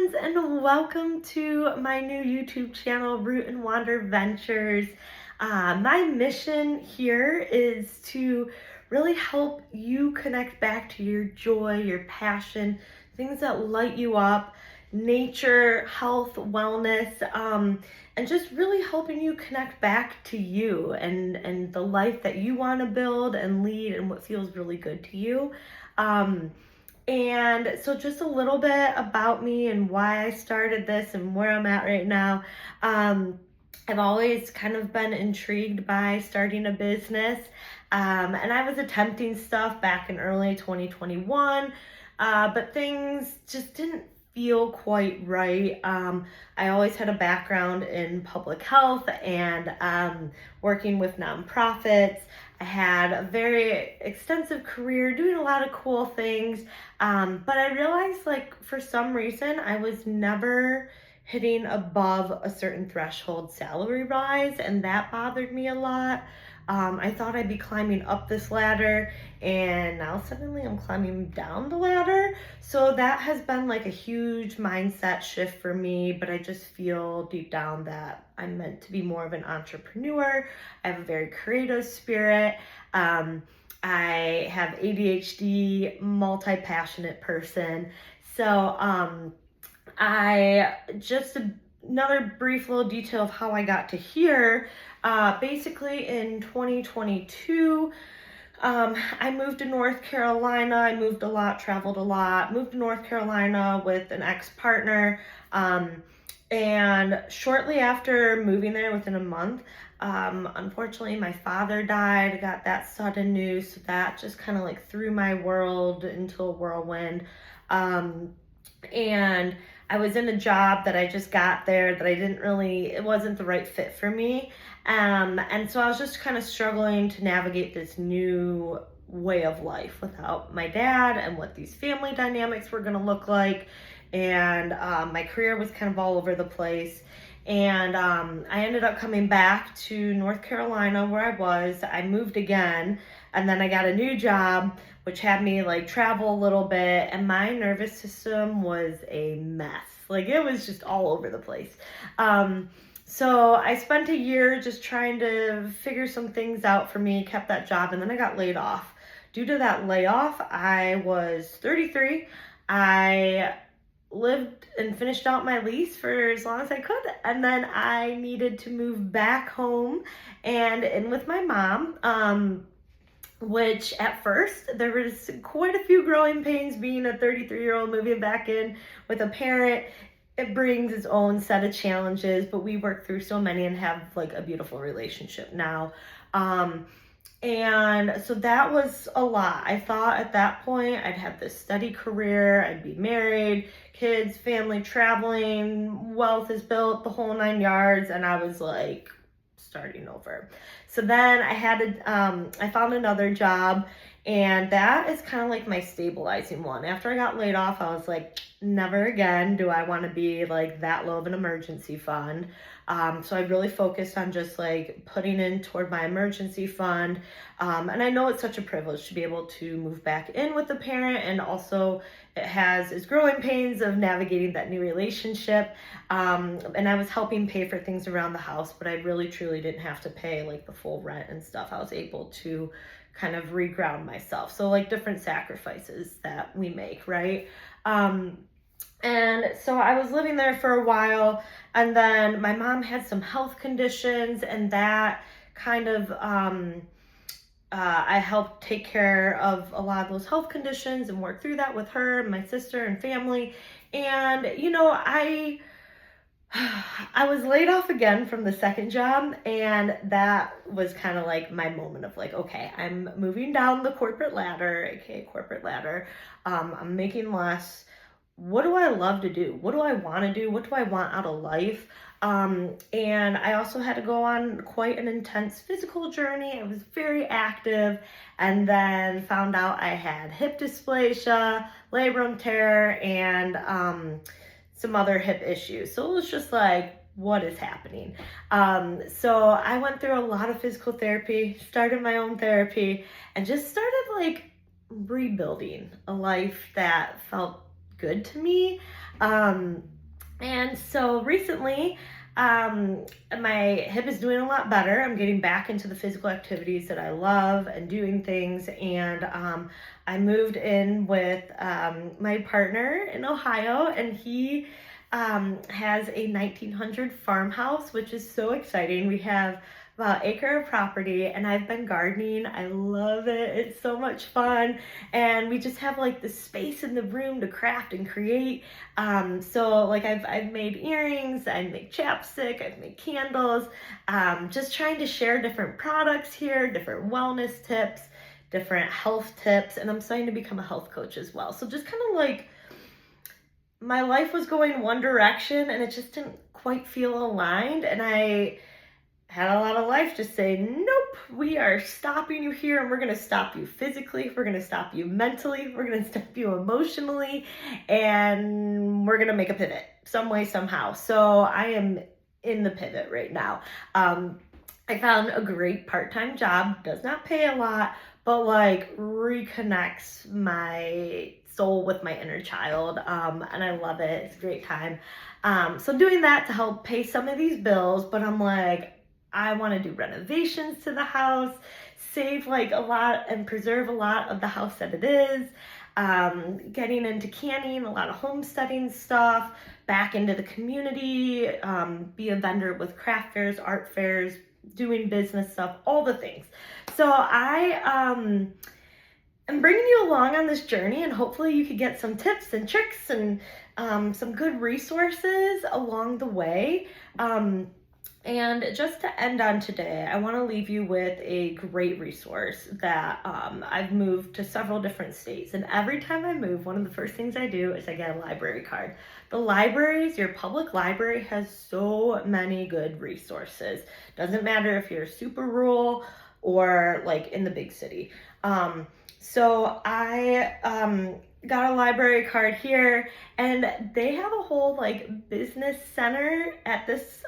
friends, and welcome to my new YouTube channel, Root and Wander Ventures. My mission here is to really help you connect back to your joy, your passion, things that light you up, nature, health, wellness, and just really helping you connect back to you and the life that you want to build and lead and what feels really good to you. And so just a little bit about me and why I started this and where I'm at right now. I've always kind of been intrigued by starting a business. And I was attempting stuff back in early 2021, but things just didn't feel quite right. I always had a background in public health and working with nonprofits. I had a very extensive career doing a lot of cool things, but I realized for some reason I was never hitting above a certain threshold salary rise, and that bothered me a lot. I thought I'd be climbing up this ladder, and now suddenly I'm climbing down the ladder. So that has been a huge mindset shift for me, but I just feel deep down that I'm meant to be more of an entrepreneur. I have a very creative spirit. I have ADHD, multi-passionate person. So another brief little detail of how I got to here. Basically in 2022, I moved to North Carolina. I moved a lot, traveled a lot, moved to North Carolina with an ex-partner. And shortly after moving there, within a month, unfortunately my father died. I got that sudden news, so that just kind of threw my world into a whirlwind. And I was in a job that I just got there that it wasn't the right fit for me. And so I was just kind of struggling to navigate this new way of life without my dad and what these family dynamics were going to look like. And my career was kind of all over the place. And I ended up coming back to North Carolina where I was. I moved again, and then I got a new job, which had me travel a little bit, and my nervous system was a mess. It was just all over the place. So I spent a year just trying to figure some things out for me, kept that job, and then I got laid off. Due to that layoff, I was 33. I lived and finished out my lease for as long as I could, and then I needed to move back home and in with my mom, which at first there was quite a few growing pains. Being a 33-year-old moving back in with a parent, it brings its own set of challenges, but we work through so many and have a beautiful relationship now. And so that was a lot. I thought at that point I'd have this steady career, I'd be married, kids, family, traveling, wealth is built, the whole 9 yards, and I was starting over. So then I found another job, and that is kind of my stabilizing one. After I got laid off, I was never again do I want to be that low of an emergency fund. So I really focused on just putting in toward my emergency fund. And I know it's such a privilege to be able to move back in with a parent, and also it has its growing pains of navigating that new relationship. And I was helping pay for things around the house, but I really truly didn't have to pay the full rent and stuff. I was able to kind of reground myself. So different sacrifices that we make, right? And so I was living there for a while, and then my mom had some health conditions, and that kind of, I helped take care of a lot of those health conditions and work through that with her and my sister and family. And, I was laid off again from the second job, and that was kind of my moment of okay, I'm moving down the corporate ladder, aka corporate ladder. I'm making less. What do I love to do? What do I want to do? What do I want out of life? And I also had to go on quite an intense physical journey. I was very active, and then found out I had hip dysplasia, labrum tear, and some other hip issues. So it was just what is happening? So I went through a lot of physical therapy, started my own therapy, and just started rebuilding a life that felt good to me. And so recently, my hip is doing a lot better. I'm getting back into the physical activities that I love and doing things. And I moved in with my partner in Ohio, and he has a 1900 farmhouse, which is so exciting. We have about an acre of property, and I've been gardening. I love it. It's so much fun. And we just have like the space in the room to craft and create. So like I've made earrings, I make chapstick, I've made candles, just trying to share different products here, different wellness tips, different health tips, and I'm starting to become a health coach as well. So just kind of like my life was going one direction and it just didn't quite feel aligned, and I had a lot of life just say, nope, we are stopping you here, and we're going to stop you physically, we're going to stop you mentally, we're going to stop you emotionally, and we're going to make a pivot some way, somehow. So I am in the pivot right now. I found a great part-time job, does not pay a lot, but like reconnects my soul with my inner child. And I love it. It's a great time. So doing that to help pay some of these bills, but I'm like, I want to do renovations to the house, save like a lot and preserve a lot of the house that it is. Getting into canning, a lot of homesteading stuff, back into the community, be a vendor with craft fairs, art fairs, doing business stuff, all the things. So I am bringing you along on this journey, and hopefully you could get some tips and tricks and some good resources along the way. And just to end on today, I want to leave you with a great resource that I've moved to several different states. And every time I move, one of the first things I do is I get a library card. The libraries, your public library, has so many good resources. Doesn't matter if you're super rural or like in the big city. So I got a library card here, and they have a whole like business center at this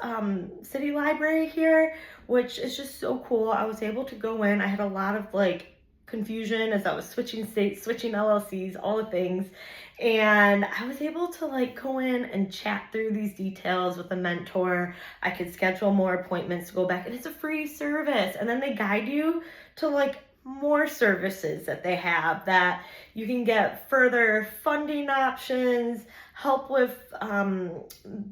city library here, which is just so cool. I was able to go in. I had a lot of like confusion as I was switching states, switching LLCs, all the things. And I was able to like go in and chat through these details with a mentor. I could schedule more appointments to go back, and it's a free service. And then they guide you to like more services that they have that you can get further funding options, help with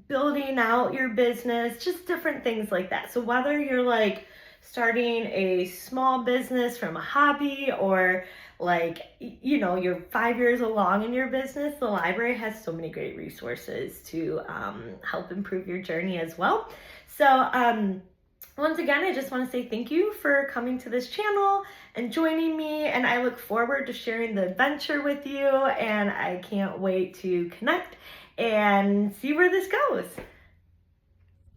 building out your business, just different things like that. So whether you're like starting a small business from a hobby, or like, you know, you're 5 years along in your business, the library has so many great resources to help improve your journey as well. So once again, I just want to say thank you for coming to this channel and joining me, and I look forward to sharing the adventure with you, and I can't wait to connect and see where this goes.